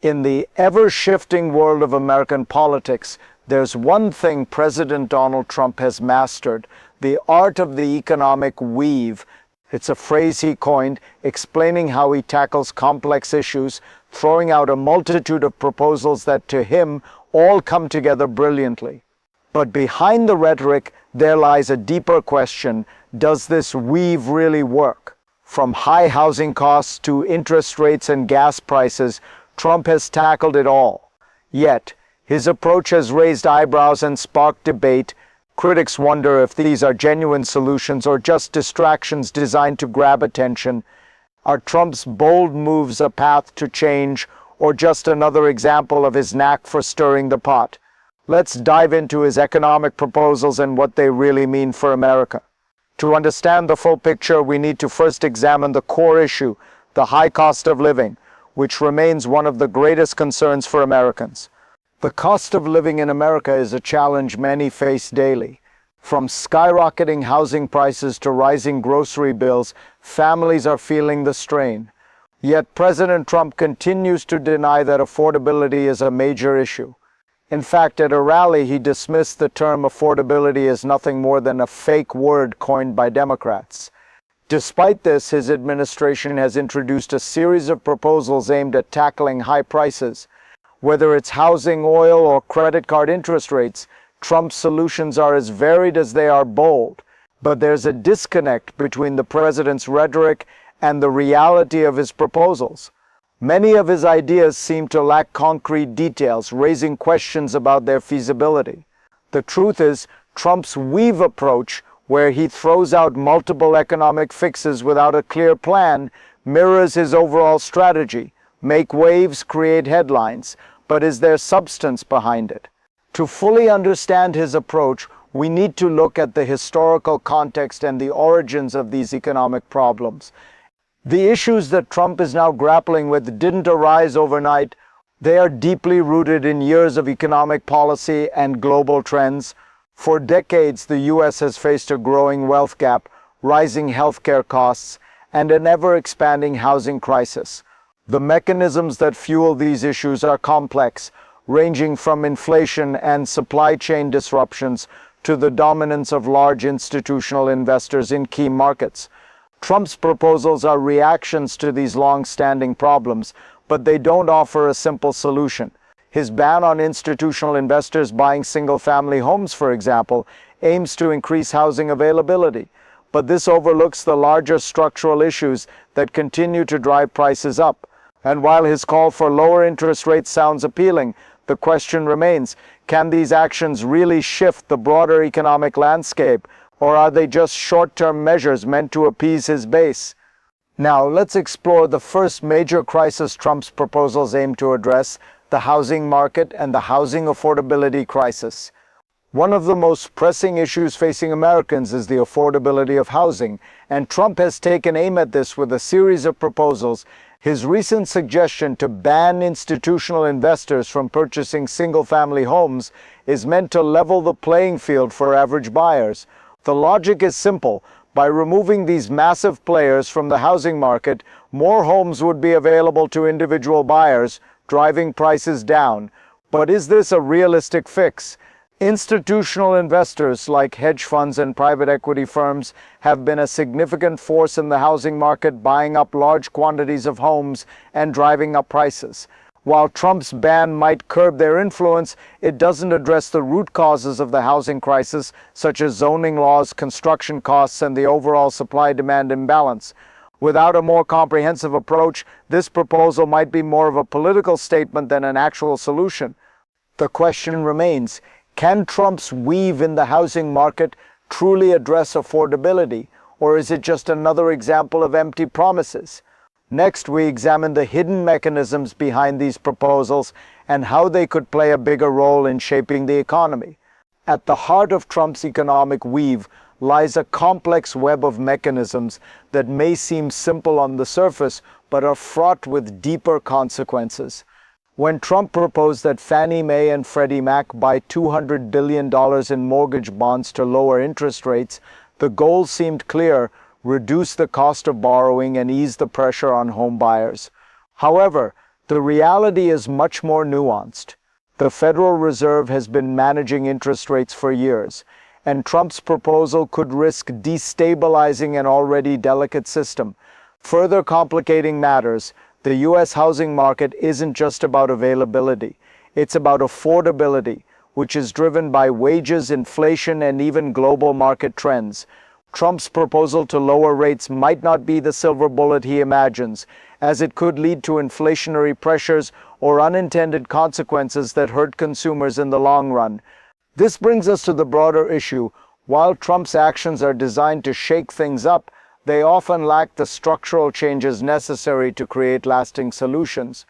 In the ever-shifting world of American politics, there's one thing President Donald Trump has mastered: the art of the economic weave. It's a phrase he coined, explaining how he tackles complex issues, throwing out a multitude of proposals that, to him, all come together brilliantly. But behind the rhetoric, there lies a deeper question: does this weave really work? From high housing costs to interest rates and gas prices, Trump has tackled it all. Yet, his approach has raised eyebrows and sparked debate. Critics wonder if these are genuine solutions or just distractions designed to grab attention. Are Trump's bold moves a path to change, or just another example of his knack for stirring the pot? Let's dive into his economic proposals and what they really mean for America. To understand the full picture, we need to first examine the core issue: the high cost of living, which remains one of the greatest concerns for Americans. The cost of living in America is a challenge many face daily. From skyrocketing housing prices to rising grocery bills, families are feeling the strain. Yet President Trump continues to deny that affordability is a major issue. In fact, at a rally, he dismissed the term affordability as nothing more than a fake word coined by Democrats. Despite this, his administration has introduced a series of proposals aimed at tackling high prices. Whether it's housing, oil, or credit card interest rates, Trump's solutions are as varied as they are bold. But there's a disconnect between the president's rhetoric and the reality of his proposals. Many of his ideas seem to lack concrete details, raising questions about their feasibility. The truth is, Trump's weave approach, where he throws out multiple economic fixes without a clear plan, mirrors his overall strategy: make waves, create headlines. But is there substance behind it? To fully understand his approach, we need to look at the historical context and the origins of these economic problems. The issues that Trump is now grappling with didn't arise overnight. They are deeply rooted in years of economic policy and global trends. For decades, the U.S. has faced a growing wealth gap, rising healthcare costs, and an ever-expanding housing crisis. The mechanisms that fuel these issues are complex, ranging from inflation and supply chain disruptions to the dominance of large institutional investors in key markets. Trump's proposals are reactions to these long-standing problems, but they don't offer a simple solution. His ban on institutional investors buying single-family homes, for example, aims to increase housing availability. But this overlooks the larger structural issues that continue to drive prices up. And while his call for lower interest rates sounds appealing, the question remains: can these actions really shift the broader economic landscape, or are they just short-term measures meant to appease his base? Now, let's explore the first major crisis Trump's proposals aim to address: the housing market and the housing affordability crisis. One of the most pressing issues facing Americans is the affordability of housing, and Trump has taken aim at this with a series of proposals. His recent suggestion to ban institutional investors from purchasing single-family homes is meant to level the playing field for average buyers. The logic is simple: by removing these massive players from the housing market, more homes would be available to individual buyers, driving prices down. But is this a realistic fix? Institutional investors like hedge funds and private equity firms have been a significant force in the housing market, buying up large quantities of homes and driving up prices. While Trump's ban might curb their influence, it doesn't address the root causes of the housing crisis, such as zoning laws, construction costs, and the overall supply-demand imbalance. Without a more comprehensive approach, this proposal might be more of a political statement than an actual solution. The question remains: can Trump's weave in the housing market truly address affordability, or is it just another example of empty promises? Next, we examine the hidden mechanisms behind these proposals and how they could play a bigger role in shaping the economy. At the heart of Trump's economic weave lies a complex web of mechanisms that may seem simple on the surface, but are fraught with deeper consequences. When Trump proposed that Fannie Mae and Freddie Mac buy $200 billion in mortgage bonds to lower interest rates, the goal seemed clear: reduce the cost of borrowing and ease the pressure on home buyers. However, The reality is much more nuanced. The Federal Reserve has been managing interest rates for years, and Trump's proposal could risk destabilizing an already delicate system. Further complicating matters, the U.S. housing market isn't just about availability, it's about affordability, which is driven by wages, inflation, and even global market trends. Trump's proposal to lower rates might not be the silver bullet he imagines, as it could lead to inflationary pressures or unintended consequences that hurt consumers in the long run. This brings us to the broader issue. While Trump's actions are designed to shake things up, they often lack the structural changes necessary to create lasting solutions.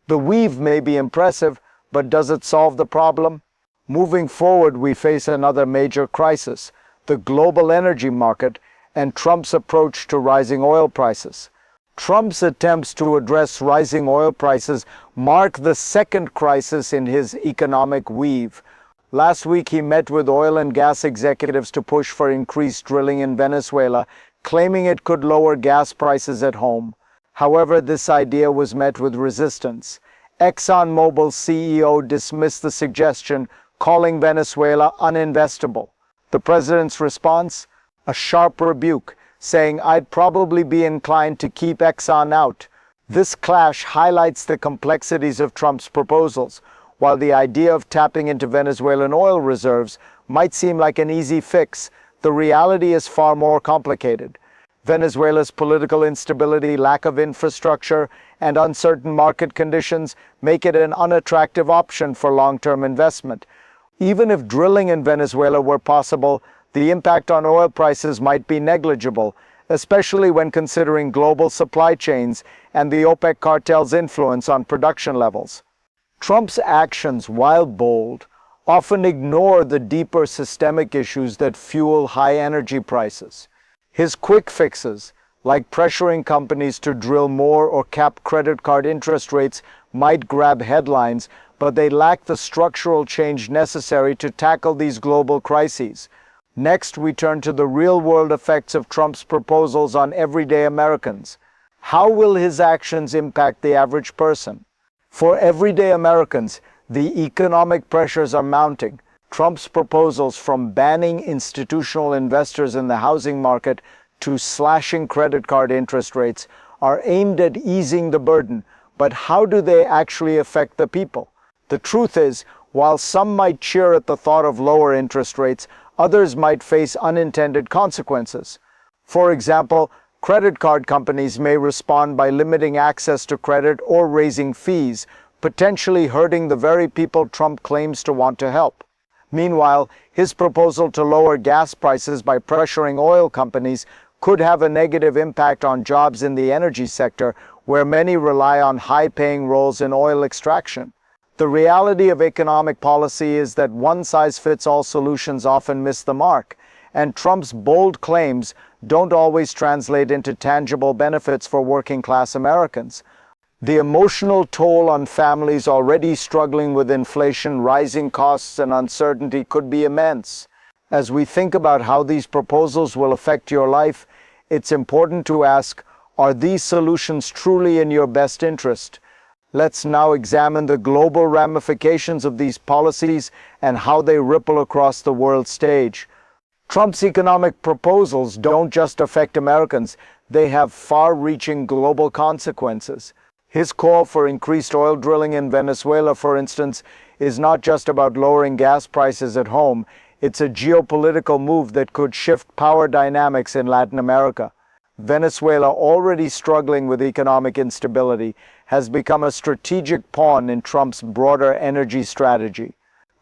The weave may be impressive, but does it solve the problem? Moving forward, we face another major crisis: the global energy market and Trump's approach to rising oil prices. Trump's attempts to address rising oil prices mark the second crisis in his economic weave. Last week, he met with oil and gas executives to push for increased drilling in Venezuela, claiming it could lower gas prices at home. However, this idea was met with resistance. ExxonMobil's CEO dismissed the suggestion, calling Venezuela uninvestable. The president's response? A sharp rebuke, saying, "I'd probably be inclined to keep Exxon out." This clash highlights the complexities of Trump's proposals. While the idea of tapping into Venezuelan oil reserves might seem like an easy fix, the reality is far more complicated. Venezuela's political instability, lack of infrastructure, and uncertain market conditions make it an unattractive option for long-term investment. Even if drilling in Venezuela were possible, the impact on oil prices might be negligible, especially when considering global supply chains and the OPEC cartel's influence on production levels. Trump's actions, while bold, often ignore the deeper systemic issues that fuel high energy prices. His quick fixes, like pressuring companies to drill more or cap credit card interest rates, might grab headlines, but they lack the structural change necessary to tackle these global crises. Next, we turn to the real-world effects of Trump's proposals on everyday Americans. How will his actions impact the average person? For everyday Americans, the economic pressures are mounting. Trump's proposals, from banning institutional investors in the housing market to slashing credit card interest rates, are aimed at easing the burden. But how do they actually affect the people? The truth is, while some might cheer at the thought of lower interest rates, others might face unintended consequences. For example, credit card companies may respond by limiting access to credit or raising fees, potentially hurting the very people Trump claims to want to help. Meanwhile, his proposal to lower gas prices by pressuring oil companies could have a negative impact on jobs in the energy sector, where many rely on high-paying roles in oil extraction. The reality of economic policy is that one-size-fits-all solutions often miss the mark, and Trump's bold claims don't always translate into tangible benefits for working-class Americans. The emotional toll on families already struggling with inflation, rising costs, and uncertainty could be immense. As we think about how these proposals will affect your life, it's important to ask, are these solutions truly in your best interest? Let's now examine the global ramifications of these policies and how they ripple across the world stage. Trump's economic proposals don't just affect Americans, they have far-reaching global consequences. His call for increased oil drilling in Venezuela, for instance, is not just about lowering gas prices at home. It's a geopolitical move that could shift power dynamics in Latin America. Venezuela, already struggling with economic instability, has become a strategic pawn in Trump's broader energy strategy.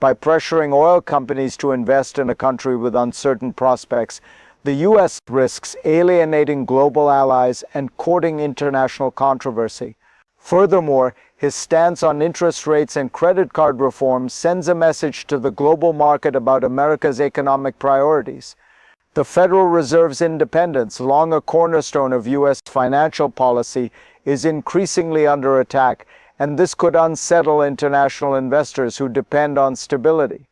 By pressuring oil companies to invest in a country with uncertain prospects, the U.S. risks alienating global allies and courting international controversy. Furthermore, his stance on interest rates and credit card reform sends a message to the global market about America's economic priorities. The Federal Reserve's independence, long a cornerstone of U.S. financial policy, is increasingly under attack, and this could unsettle international investors who depend on stability.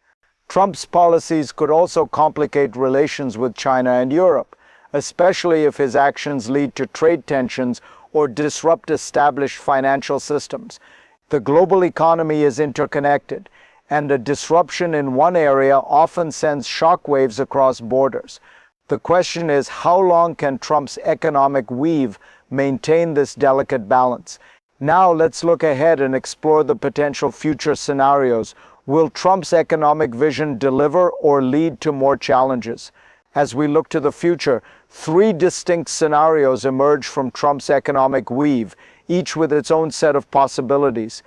Trump's policies could also complicate relations with China and Europe, especially if his actions lead to trade tensions or disrupt established financial systems. The global economy is interconnected, and a disruption in one area often sends shockwaves across borders. The question is, how long can Trump's economic weave maintain this delicate balance? Now let's look ahead and explore the potential future scenarios. Will Trump's economic vision deliver or lead to more challenges? As we look to the future, three distinct scenarios emerge from Trump's economic weave, each with its own set of possibilities.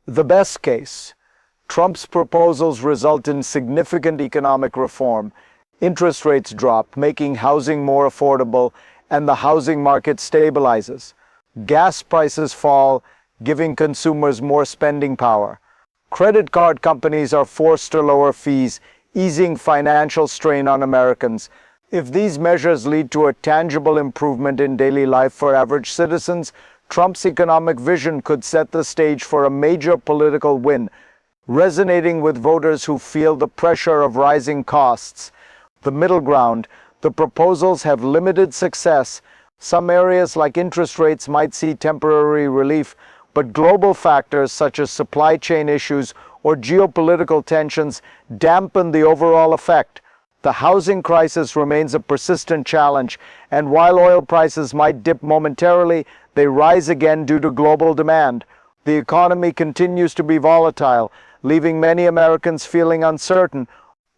The best case: Trump's proposals result in significant economic reform. Interest rates drop, making housing more affordable, and the housing market stabilizes. Gas prices fall, giving consumers more spending power. Credit card companies are forced to lower fees, easing financial strain on Americans. If these measures lead to a tangible improvement in daily life for average citizens, Trump's economic vision could set the stage for a major political win, resonating with voters who feel the pressure of rising costs. The middle ground: the proposals have limited success. Some areas like interest rates might see temporary relief, but global factors such as supply chain issues or geopolitical tensions dampen the overall effect. The housing crisis remains a persistent challenge, and while oil prices might dip momentarily, they rise again due to global demand. The economy continues to be volatile, leaving many Americans feeling uncertain.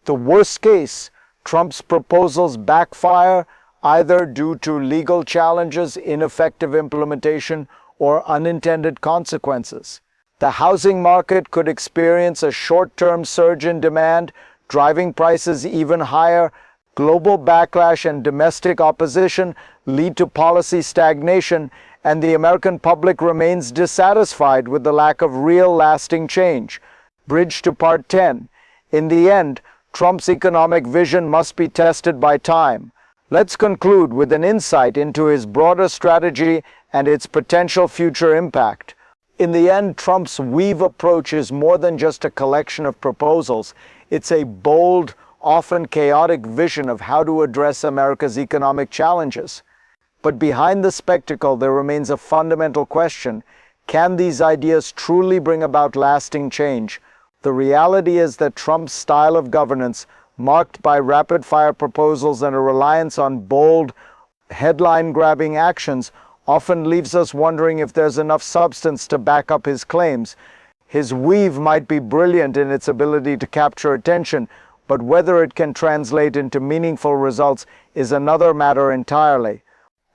The worst case: Trump's proposals backfire, either due to legal challenges, ineffective implementation, or unintended consequences. The housing market could experience a short-term surge in demand, driving prices even higher. Global backlash and domestic opposition lead to policy stagnation, and the American public remains dissatisfied with the lack of real lasting change. Bridge to Part 10. In the end, Trump's economic vision must be tested by time. Let's conclude with an insight into his broader strategy and its potential future impact. In the end, Trump's weave approach is more than just a collection of proposals. It's a bold, often chaotic vision of how to address America's economic challenges. But behind the spectacle, there remains a fundamental question: can these ideas truly bring about lasting change? The reality is that Trump's style of governance, marked by rapid-fire proposals and a reliance on bold, headline-grabbing actions, often leaves us wondering if there's enough substance to back up his claims. His weave might be brilliant in its ability to capture attention, but whether it can translate into meaningful results is another matter entirely.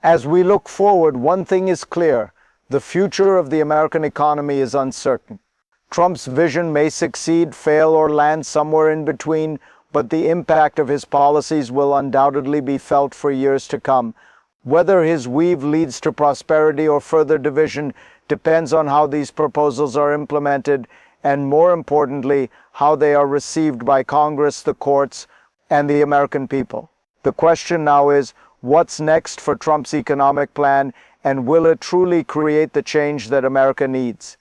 As we look forward, one thing is clear: the future of the American economy is uncertain. Trump's vision may succeed, fail, or land somewhere in between, but the impact of his policies will undoubtedly be felt for years to come. Whether his weave leads to prosperity or further division depends on how these proposals are implemented, and more importantly, how they are received by Congress, the courts, and the American people. The question now is, what's next for Trump's economic plan, and will it truly create the change that America needs?